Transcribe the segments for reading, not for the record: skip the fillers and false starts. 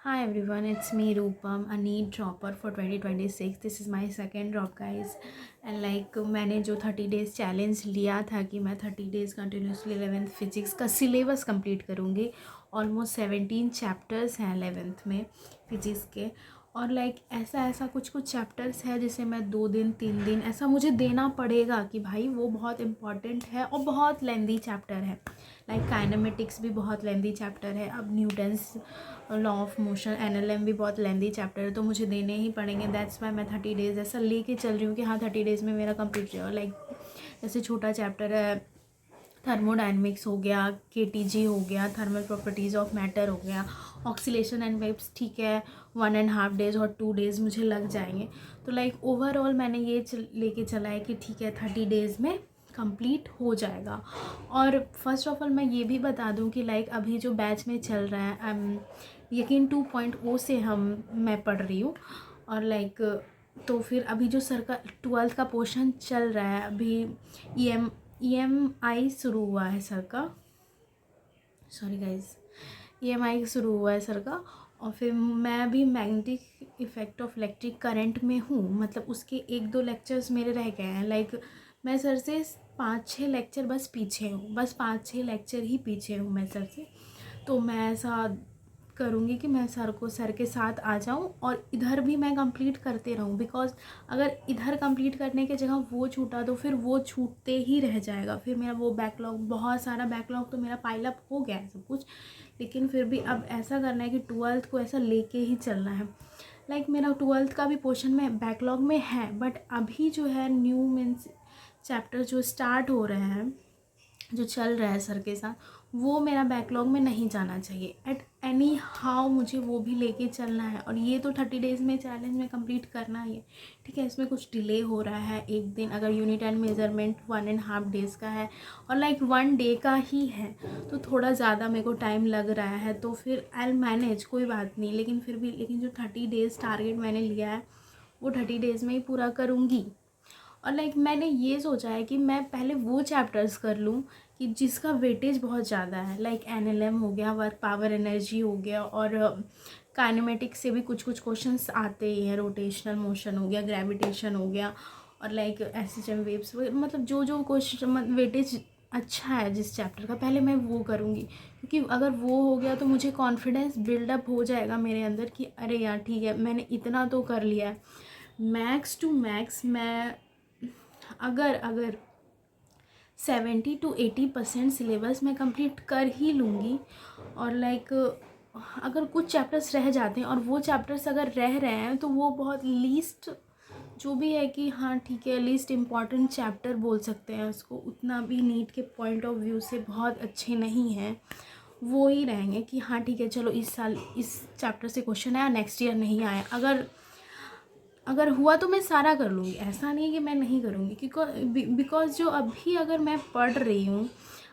Hi everyone, it's me Roopam, a NEET dropper for 2026. This is my second drop guys. And मैंने जो 30 days challenge लिया था कि मैं 30 डेज़ कंटिन्यूसली 11th फिजिक्स का syllabus complete करूँगी. ऑलमोस्ट 17 चैप्टर्स हैं 11th में फिजिक्स के. और ऐसा ऐसा कुछ कुछ चैप्टर्स है जिसे मैं 2 दिन 3 दिन ऐसा मुझे देना पड़ेगा कि भाई वो बहुत इम्पॉर्टेंट है और बहुत लेंदी चैप्टर है. काइनेमेटिक्स भी बहुत लेंदी चैप्टर है. अब Newton's law of motion NLM भी बहुत लेंदी चैप्टर है, तो मुझे देने ही पड़ेंगे. दैट्स वाई मैं 30 डेज़ ऐसा लेके चल रही हूँ कि हाँ 30 डेज़ में मेरा कंप्लीट हो जाएगा. जैसे छोटा चैप्टर है थर्मोडाइनमिक्स हो गया, केटीजी हो गया, थर्मल प्रॉपर्टीज़ ऑफ मैटर हो गया, ऑक्सीलेशन एंड वेव्स, ठीक है 1.5 डेज़ और 2 डेज़ मुझे लग जाएंगे. तो ओवरऑल मैंने ये लेके चला है कि ठीक है 30 डेज़ में कंप्लीट हो जाएगा. और फर्स्ट ऑफ ऑल मैं ये भी बता दूं कि अभी जो बैच में चल रहा है यकीन 2.0 से मैं पढ़ रही हूँ. और तो फिर अभी जो सर का 12th का पोर्शन चल रहा है अभी EMI शुरू हुआ है सर का. सॉरी गाइज, EMI शुरू हुआ है सर का. और फिर मैं अभी magnetic effect of electric current में हूँ. मतलब उसके 1-2 लेक्चर्स मेरे रह गए हैं. मैं सर से 5-6 लेक्चर बस पीछे हूँ. बस 5-6 लेक्चर ही पीछे हूँ मैं सर से. तो मैं ऐसा करूँगी कि मैं सर के साथ आ जाऊँ और इधर भी मैं कंप्लीट करते रहूँ. बिकॉज अगर इधर कंप्लीट करने के जगह वो छूटा तो फिर वो छूटते ही रह जाएगा. फिर मेरा वो बैकलॉग, बहुत सारा बैकलॉग तो मेरा पाइलअप हो गया है सब कुछ. लेकिन फिर भी अब ऐसा करना है कि 12th को ऐसा लेके ही चलना है. मेरा 12th का भी पोर्शन में बैकलॉग में है. बट अभी जो है न्यू मीन्स चैप्टर जो स्टार्ट हो रहे हैं, जो चल रहा है सर के साथ, वो मेरा बैकलॉग में नहीं जाना चाहिए. एट एनी हाउ मुझे वो भी लेके चलना है. और ये तो 30 डेज़ में चैलेंज में कंप्लीट करना ही है. ठीक है, इसमें कुछ डिले हो रहा है 1 दिन. अगर यूनिट एंड मेजरमेंट 1.5 डेज़ का है और 1 डे का ही है तो थोड़ा ज़्यादा मेरे को टाइम लग रहा है. तो फिर आई मैनेज, कोई बात नहीं. लेकिन फिर भी जो 30 डेज़ टारगेट मैंने लिया है वो 30 डेज़ में ही पूरा करूँगी. और मैंने ये सोचा है कि मैं पहले वो चैप्टर्स कर लूँ कि जिसका वेटेज बहुत ज़्यादा है. एनएलएम हो गया, वर्क पावर एनर्जी हो गया, और काइनेमेटिक्स से भी कुछ कुछ क्वेश्चंस आते ही हैं. रोटेशनल मोशन हो गया, ग्रेविटेशन हो गया, और एसएचएम वेव्स, मतलब जो जो क्वेश्चन वेटेज अच्छा है जिस चैप्टर का, पहले मैं वो करूँगी. क्योंकि अगर वो हो गया तो मुझे कॉन्फिडेंस बिल्डअप हो जाएगा मेरे अंदर कि अरे यार ठीक है मैंने इतना तो कर लिया है. मैक्स टू मैक्स मैं अगर 70-80% सिलेबस मैं कंप्लीट कर ही लूँगी. और अगर कुछ चैप्टर्स रह जाते हैं और वो चैप्टर्स अगर रह रहे हैं तो वो बहुत लीस्ट जो भी है कि हाँ ठीक है लीस्ट इम्पॉर्टेंट चैप्टर बोल सकते हैं उसको, उतना भी नीट के पॉइंट ऑफ व्यू से बहुत अच्छे नहीं हैं. वो ही रहेंगे कि हाँ ठीक है चलो इस साल इस चैप्टर से क्वेश्चन आया, नेक्स्ट ईयर नहीं आया. अगर हुआ तो मैं सारा कर लूँगी. ऐसा नहीं कि मैं नहीं करूँगी, क्योंकि बिकॉज जो अभी अगर मैं पढ़ रही हूँ,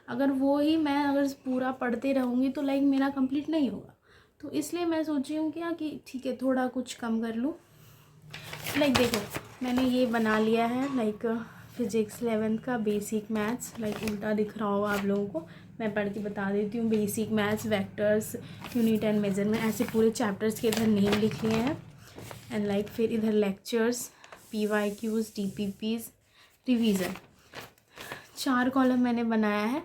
अगर वो ही मैं अगर पूरा पढ़ते रहूँगी तो मेरा कंप्लीट नहीं होगा. तो इसलिए मैं सोच रही हूँ कि ठीक है थोड़ा कुछ कम कर लूँ. देखो मैंने ये बना लिया है फिज़िक्स 11th का बेसिक मैथ्स. उल्टा दिख रहा होगा आप लोगों को, मैं पढ़ के बता देती हूँ. Basic maths, vectors, unit and measurement, ऐसे पूरे चैप्टर्स के इधर नेम लिख लिए हैं. एंड फिर इधर lectures, PYQs, DPPs, revision, 4 column मैंने बनाया है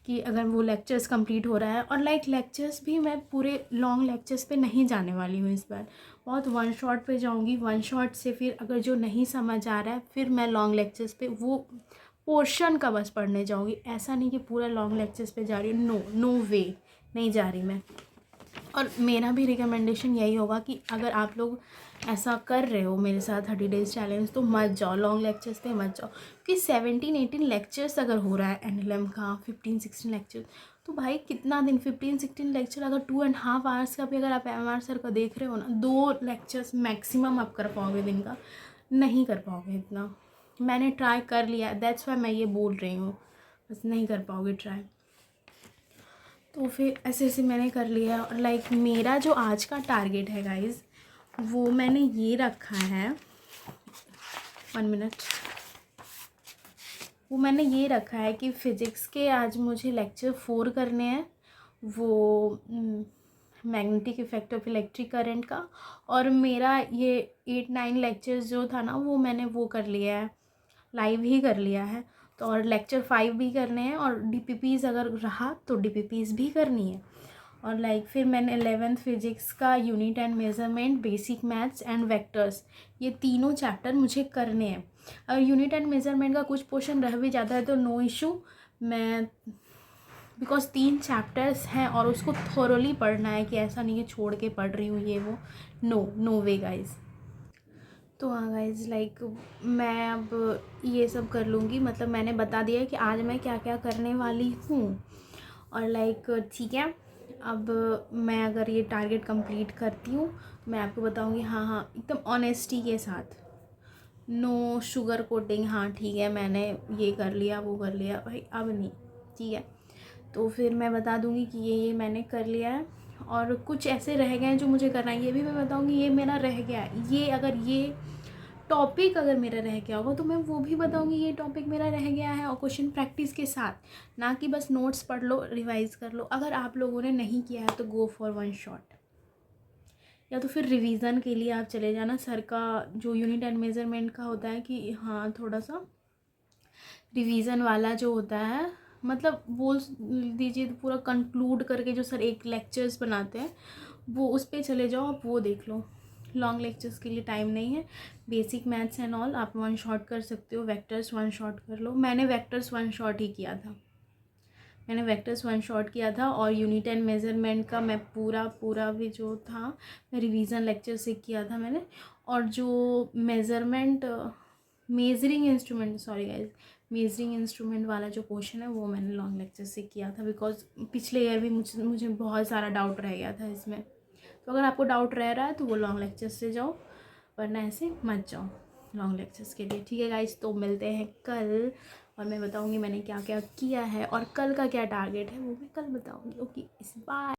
कि अगर वो लेक्चर्स कंप्लीट हो रहा है. और लेक्चर्स भी मैं पूरे लॉन्ग लेक्चर्स पे नहीं जाने वाली हूँ इस बार. बहुत वन शॉट पे जाऊँगी. वन शॉट से फिर अगर जो नहीं समझ आ रहा है फिर मैं लॉन्ग लेक्चर्स पे वो पोर्शन का बस पढ़ने जाऊँगी. ऐसा नहीं कि पूरा लॉन्ग लेक्चर्स पे जा रही हूँ. नो वे, नहीं जा रही मैं. और मेरा भी रिकमेंडेशन यही होगा कि अगर आप लोग ऐसा कर रहे हो मेरे साथ 30 डेज़ चैलेंज तो मत जाओ लॉन्ग लेक्चर्स पे, मत जाओ. क्योंकि 17-18 लेक्चर्स अगर हो रहा है एनएलएम का, 15-16 लेक्चर, तो भाई कितना दिन 15-16 लेक्चर, अगर 2.5 आवर्स का भी अगर आप MR सर का देख रहे हो ना, 2 लेक्चर्स मैक्सिमम आप कर पाओगे दिन का, नहीं कर पाओगे इतना. मैंने ट्राई कर लिया, दैट्स वाई मैं ये बोल रही हूँ. बस नहीं कर पाओगे ट्राई. तो फिर ऐसे ऐसे मैंने कर लिया. और मेरा जो आज का टारगेट है गाइज़, वो मैंने ये रखा है, 1 मिनट, वो मैंने ये रखा है कि फ़िज़िक्स के आज मुझे लेक्चर 4 करने हैं. वो magnetic effect of electric current का। और मेरा ये 8-9 लेक्चर्स जो था ना वो मैंने वो कर लिया है, लाइव ही कर लिया है। तो और लेक्चर 5 भी करने हैं और DPPs अगर रहा तो DPPs भी करनी है। और फिर मैंने 11th फिजिक्स का unit and measurement, basic maths and vectors, ये तीनों चैप्टर मुझे करने हैं। अगर यूनिट एंड मेजरमेंट का कुछ पोर्शन रह भी जाता है तो नो इशू, मैं बिकॉज 3 चैप्टर्स हैं और उसको थोरोली पढ़ना है, कि ऐसा नहीं है छोड़ के पढ़ रही हूँ ये वो, नो वे गाइज। तो हाँ गाइज, मैं अब ये सब कर लूँगी, मतलब मैंने बता दिया है कि आज मैं क्या क्या करने वाली हूँ। और ठीक है, अब मैं अगर ये टारगेट कंप्लीट करती हूँ मैं आपको बताऊँगी। हाँ, एकदम ऑनेस्टी के साथ, नो शुगर कोटिंग। हाँ ठीक है, मैंने ये कर लिया वो कर लिया, भाई अब नहीं, ठीक है। तो फिर मैं बता दूँगी कि ये मैंने कर लिया है, और कुछ ऐसे रह गए हैं जो मुझे करना है, ये भी मैं बताऊँगी ये मेरा रह गया है। ये अगर ये टॉपिक अगर मेरा रह गया होगा तो मैं वो भी बताऊँगी ये टॉपिक मेरा रह गया है, और क्वेश्चन प्रैक्टिस के साथ, ना कि बस नोट्स पढ़ लो रिवाइज़ कर लो। अगर आप लोगों ने नहीं किया है तो गो फॉर वन शॉट, या तो फिर रिवीजन के लिए आप चले जाना। सर का जो यूनिट एंड मेजरमेंट का होता है कि हाँ थोड़ा सा रिवीजन वाला जो होता है, मतलब बोल दीजिए तो पूरा कंक्लूड करके जो सर एक लेक्चर्स बनाते हैं वो उस पर चले जाओ, आप वो देख लो। लॉन्ग लेक्चर्स के लिए टाइम नहीं है। बेसिक मैथ्स एंड ऑल आप वन शॉट कर सकते हो, वेक्टर्स वन शॉट कर लो। मैंने वेक्टर्स वन शॉट ही किया था, मैंने वेक्टर्स वन शॉट किया था। और यूनिट एंड मेजरमेंट का मैं पूरा भी जो था मैं रिवीजन लेक्चर से किया था मैंने। और जो measurement measuring instrument, sorry guys, measuring instrument वाला जो क्वेश्चन है वो मैंने लॉन्ग लेक्चर से किया था, बिकॉज पिछले ईयर भी मुझे बहुत सारा डाउट रह गया था इसमें। तो अगर आपको डाउट रह रहा है तो वो लॉन्ग लेक्चर से जाओ, वरना ऐसे मत जाओ लॉन्ग लेक्चर्स के लिए, ठीक है गाइज। तो मिलते हैं कल, और मैं बताऊंगी मैंने क्या क्या किया है और कल का क्या टारगेट है वो भी कल बताऊंगी। Okay, bye.